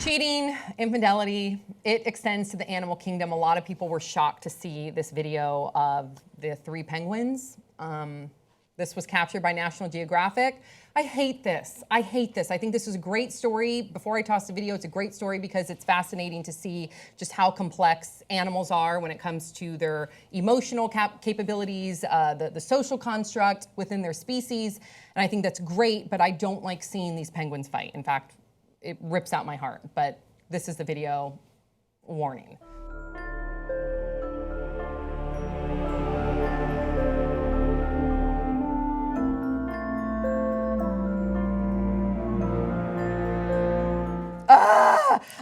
Cheating, infidelity, it extends to the animal kingdom. A lot of people were shocked to see this video of the 3 penguins. This was captured by National Geographic. I hate this. I hate this. I think this is a great story. Before I toss the video, it's a great story because it's fascinating to see just how complex animals are when it comes to their emotional capabilities, the social construct within their species. And I think that's great, but I don't like seeing these penguins fight. In fact, it rips out my heart. But this is the video warning.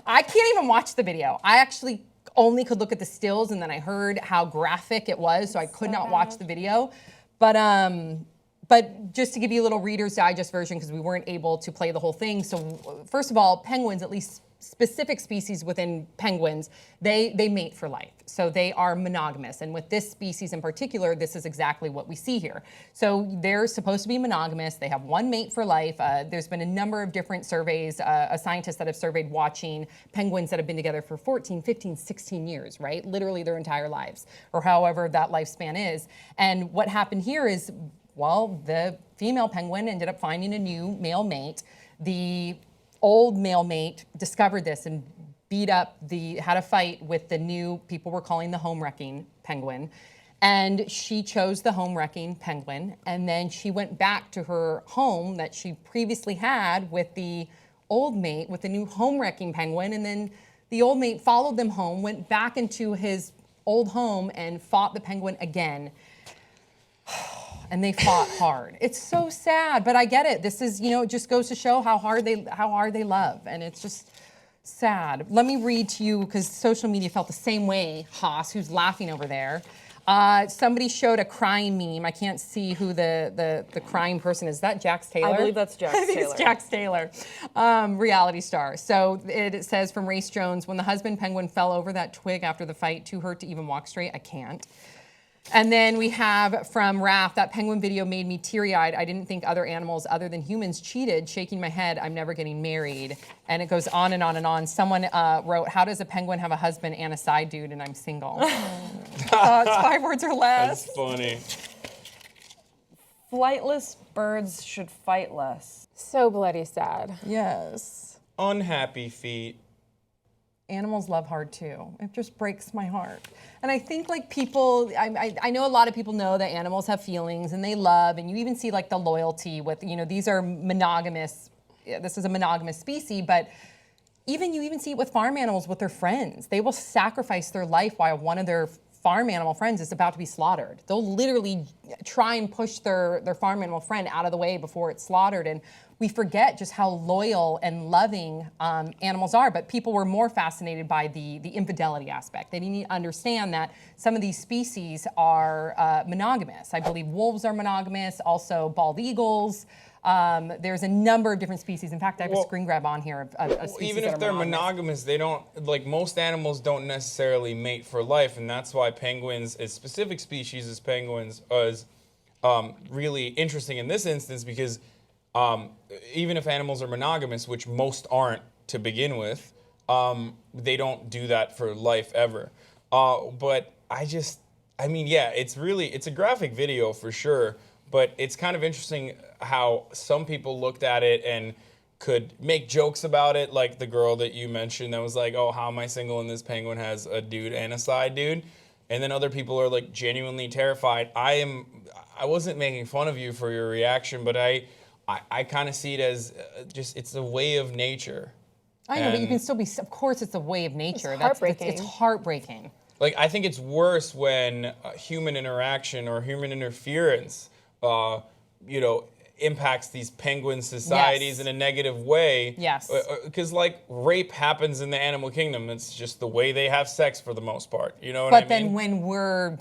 I can't even watch the video. I actually only could look at the stills, and then I heard how graphic it was, so I could not watch the video. But just to give you a little Reader's Digest version, because we weren't able to play the whole thing. So first of all, penguins, at least specific species within penguins, they mate for life. So they are monogamous. And with this species in particular, this is exactly what we see here. So they're supposed to be monogamous. They have one mate for life. There's been a number of different surveys, scientists that have surveyed watching penguins that have been together for 14, 15, 16 years, right? Literally their entire lives, or however that lifespan is. And what happened here is, well, the female penguin ended up finding a new male mate. The old male mate discovered this and had a fight with the new, people were calling the home-wrecking penguin. And she chose the home-wrecking penguin. And then she went back to her home that she previously had with the old mate, with the new home-wrecking penguin. And then the old mate followed them home, went back into his old home and fought the penguin again. And they fought hard. It's so sad, but I get it. This is, it just goes to show how hard they love, and it's just sad. Let me read to you, because social media felt the same way. Haas, who's laughing over there. Somebody showed a crying meme. I can't see who the crying person is. Is that Jax Taylor? I believe that's Jax Taylor. I think it's Jax Taylor, reality star. So it says from Race Jones, when the husband penguin fell over that twig after the fight, too hurt to even walk straight, I can't. And then we have from Raph, that penguin video made me teary-eyed. I didn't think other animals other than humans cheated, shaking my head, I'm never getting married. And it goes on and on and on. Someone wrote, how does a penguin have a husband and a side dude and I'm single? It's 5 words or less. That's funny. Flightless birds should fight less. So bloody sad. Yes. Unhappy feet. Animals love hard too. It just breaks my heart. And I think like people, I know a lot of people know that animals have feelings and they love, and you even see like the loyalty with, these are monogamous, this is a monogamous species, but you even see it with farm animals with their friends. They will sacrifice their life while one of their farm animal friends is about to be slaughtered. They'll literally try and push their farm animal friend out of the way before it's slaughtered. And we forget just how loyal and loving animals are, but people were more fascinated by the infidelity aspect. They didn't understand that some of these species are monogamous. I believe wolves are monogamous, also bald eagles. There's a number of different species. In fact, I have a screen grab on here of a species even if they're monogamous, they don't, like most animals don't necessarily mate for life, and that's why penguins, a specific species as penguins, is really interesting in this instance because even if animals are monogamous, which most aren't to begin with, they don't do that for life ever. But yeah, it's a graphic video for sure, but it's kind of interesting how some people looked at it and could make jokes about it, like the girl that you mentioned that was like, oh, how am I single and this penguin has a dude and a side dude? And then other people are like genuinely terrified. I wasn't making fun of you for your reaction, but I kind of see it as it's a way of nature. I know, but you can still be, of course it's a way of nature. It's heartbreaking. It's heartbreaking. Like, I think it's worse when human interaction or human interference, impacts these penguin societies in a negative way. Yes. Because, like, rape happens in the animal kingdom. It's just the way they have sex for the most part. You know what I mean? But then when we're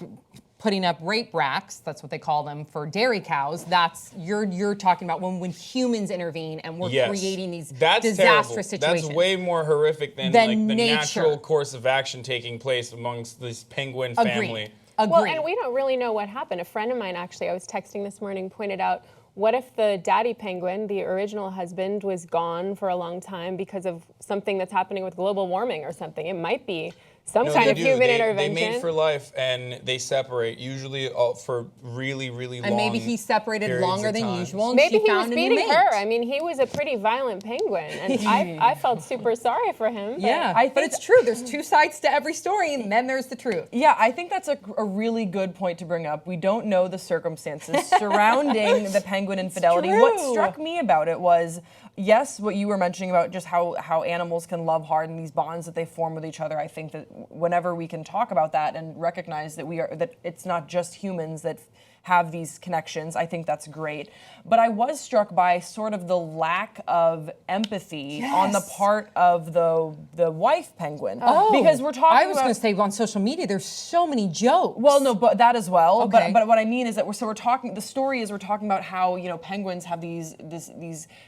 putting up rape racks, that's what they call them, for dairy cows, that's, you're talking about when humans intervene and we're creating these disastrous situations. That's way more horrific than like the natural course of action taking place amongst this penguin family. Well, and we don't really know what happened. A friend of mine, actually, I was texting this morning, pointed out what if the daddy penguin, the original husband, was gone for a long time because of something that's happening with global warming or something? It might be some No, kind they of do. human They intervention. mate for life and they separate, usually for really, really long And maybe he separated periods longer of than time. usual, and Maybe she he was found a new beating mate. her. I mean, he was a pretty violent penguin, and I felt super sorry for him. but- Yeah, I but think it's true. There's two sides to every story, and then there's the truth. Yeah, I think that's a really good point to bring up. We don't know the circumstances surrounding the penguin infidelity. What true. struck me about it was, yes, what you were mentioning about just how animals can love hard and these bonds that they form with each other. I think that whenever we can talk about that and recognize that it's not just humans that have these connections, I think that's great. But I was struck by sort of the lack of empathy on the part of the wife penguin. Because we're talking I was going to say on social media, there's so many jokes. well, no, but that as well. Okay. But what I mean is that we're talking. The story is we're talking about how penguins have these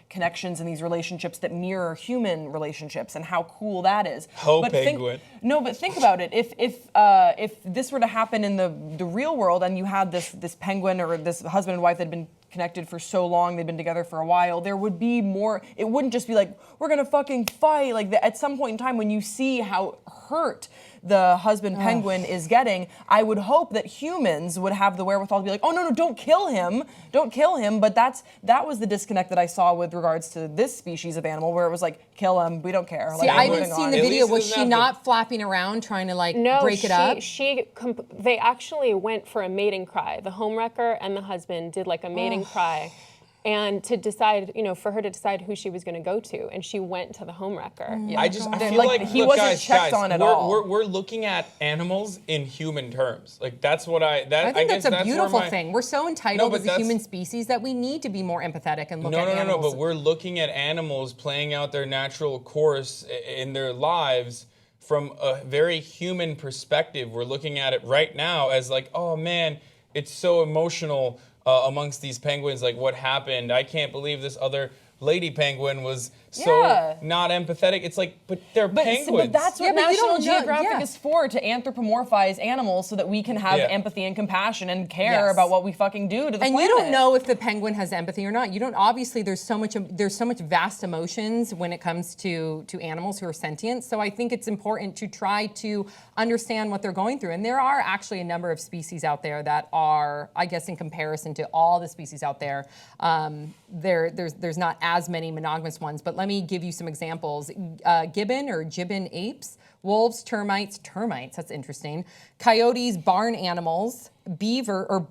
connections and these relationships that mirror human relationships, and how cool that is. But penguin. But think about it. If this were to happen in the real world, and you had this penguin or this husband and wife that had been connected for so long, they've been together for a while, there would be more. It wouldn't just be like, we're gonna fucking fight. Like at some point in time, when you see how hurt the husband penguin is getting, I would hope that humans would have the wherewithal to be like, oh no, don't kill him. But that was the disconnect that I saw with regards to this species of animal, where it was like, kill him, we don't care. See, Like, I moving didn't see on. the At video. least it Was doesn't she have not flapping around trying to like No, break it up? They actually went for a mating cry. The homewrecker and the husband did like a mating cry, and to decide, for her to decide who she was going to go to, and she went to the homewrecker. I feel Like, like he look, wasn't guys, checked on at we're, all. We're looking at animals in human terms. Like that's what I I think guess that's a where beautiful my- thing. We're so entitled but as a that's- human species that we need to be more empathetic and look No, at no, no, animals. no. But we're looking at animals playing out their natural course in their lives from a very human perspective. We're looking at it right now as like, oh man, it's so emotional amongst these penguins. Like, what happened? I can't believe this other lady penguin was so Yeah. not empathetic. It's like, but they're penguins. But that's what Yeah, but you National don't know- Geographic yeah. is for, to anthropomorphize animals so that we can have Yeah. empathy and compassion and care Yes. about what we fucking do to the And planet. you don't know if the penguin has empathy or not. You don't. Obviously, there's so much vast emotions when it comes to animals who are sentient. So I think it's important to try to understand what they're going through. And there are actually a number of species out there that are, I guess, in comparison to all the species out there, there's not as many monogamous ones. But let me give you some examples. Gibbon apes, wolves, termites, that's interesting. Coyotes, barn animals,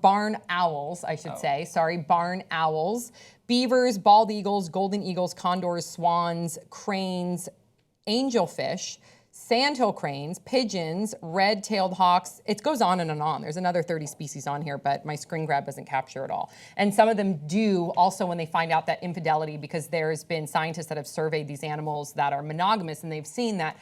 barn owls, I should say. Sorry, barn owls. Beavers, bald eagles, golden eagles, condors, swans, cranes, angelfish, sandhill cranes, pigeons, red-tailed hawks. It goes on and on. There's another 30 species on here, but my screen grab doesn't capture it all. And some of them do also when they find out that infidelity, because there's been scientists that have surveyed these animals that are monogamous, and they've seen that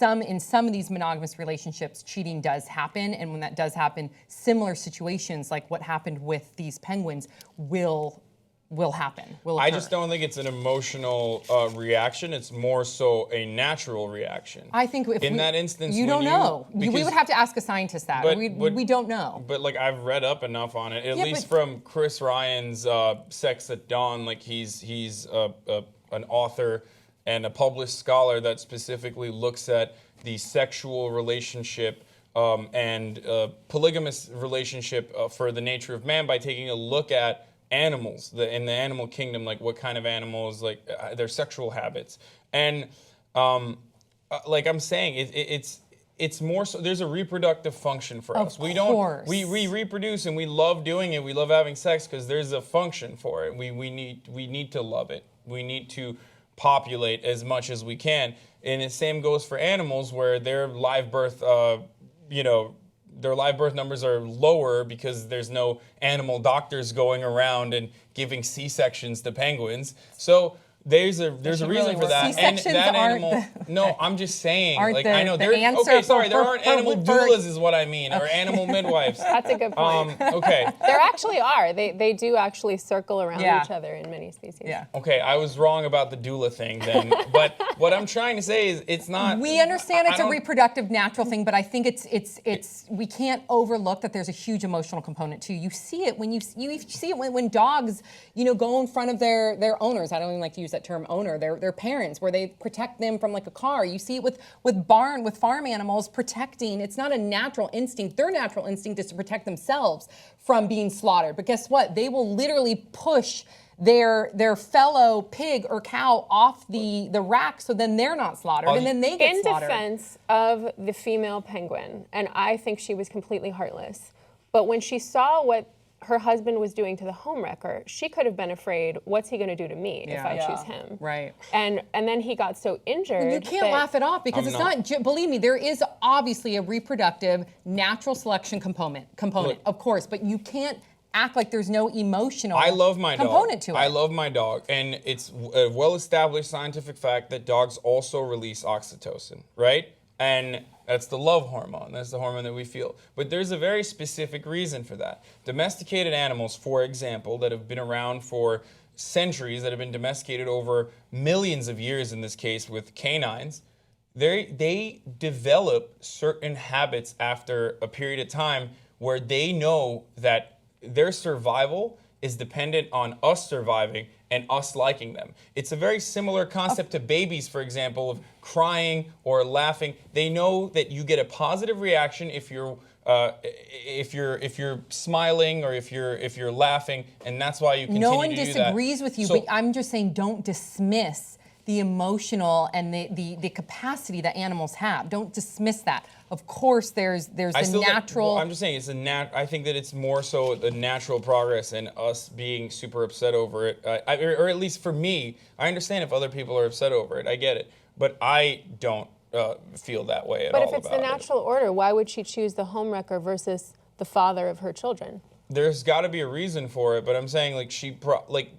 in some of these monogamous relationships, cheating does happen. And when that does happen, similar situations like what happened with these penguins will happen. I just don't think it's an emotional reaction. It's more so a natural reaction. I think in that instance, you when don't know. We because- would have to ask a scientist that. But- we don't know. But like I've read up enough on it, at Yeah, least but- from Chris Ryan's Sex at Dawn. Like he's an author and a published scholar that specifically looks at the sexual relationship and polygamous relationship for the nature of man by taking a look at animals in the animal kingdom, like what kind of animals, like their sexual habits. And like I'm saying, it's more so there's a reproductive function for us. We course. we reproduce and we love doing it. We love having sex because there's a function for it. We need to love it. We need to populate as much as we can. And the same goes for animals, where their live birth their live birth numbers are lower because there's no animal doctors going around and giving C-sections to penguins. So There's a should reason really for work that. on And C-sections that aren't animal. No, I'm just saying. aren't Like the- I know the there. answer Okay, sorry. There for- aren't for- animal for- doulas, is what I mean, or animal midwives. That's a good point. Okay. There actually are. They do actually circle around Yeah. each other in many species. Yeah. Okay, I was wrong about the doula thing then. But what I'm trying to say is it's not. We understand I it's a don't- reproductive natural thing, but I think it's we can't overlook that there's a huge emotional component too. You see it when you see it when dogs, go in front of their owners. I don't even like to use that term owner, their parents, where they protect them from like a car. You see it with farm animals protecting. It's not a natural instinct. Their natural instinct is to protect themselves from being slaughtered. But guess what? They will literally push their fellow pig or cow off the rack, so then they're not slaughtered, and then they get In slaughtered. defense of the female penguin, and I think she was completely heartless, but when she saw what her husband was doing to the homewrecker, she could have been afraid, what's he going to do to me if I choose him? Right. And then he got so injured. You can't that- laugh it off because I'm it's not. not. Believe me, there is obviously a reproductive natural selection component, Look. of course, but you can't act like there's no emotional I love my component dog. to it. I love my dog, and it's a well-established scientific fact that dogs also release oxytocin, right? And that's the love hormone. That's the hormone that we feel. But there's a very specific reason for that. Domesticated animals, for example, that have been around for centuries, that have been domesticated over millions of years in this case with canines, they develop certain habits after a period of time where they know that their survival is dependent on us surviving and us liking them. It's a very similar concept to babies, for example, of crying or laughing. They know that you get a positive reaction if you're smiling or if you're laughing, and that's why you continue No one to do that. disagrees with you, So- but I'm just saying don't dismiss the emotional and the capacity that animals have. Don't dismiss that. Of course, there's I the still think- natural. well, I'm just saying it's I think that it's more so the natural progress and us being super upset over it, or at least for me. I understand if other people are upset over it. I get it, but I don't feel that way at all. But if it's the about it. natural order, why would she choose the homewrecker versus the father of her children? There's got to be a reason for it, but I'm saying like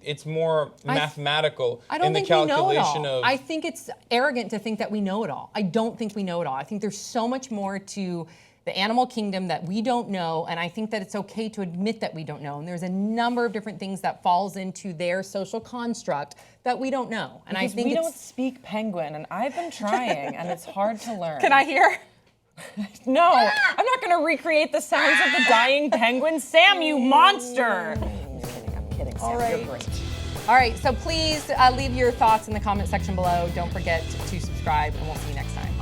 it's more mathematical I don't in the think we know it calculation all. of. I think it's arrogant to think that we know it all. I don't think we know it all. I think there's so much more to the animal kingdom that we don't know, and I think that it's okay to admit that we don't know. And there's a number of different things that falls into their social construct that we don't know. And Because I think we it's, don't speak penguin, and I've been trying, and it's hard to learn. Can I hear? No, I'm not going to recreate the sounds of the dying penguin. Sam, you monster! I'm kidding. Sam, you're great. All right, so please leave your thoughts in the comment section below. Don't forget to subscribe, and we'll see you next time.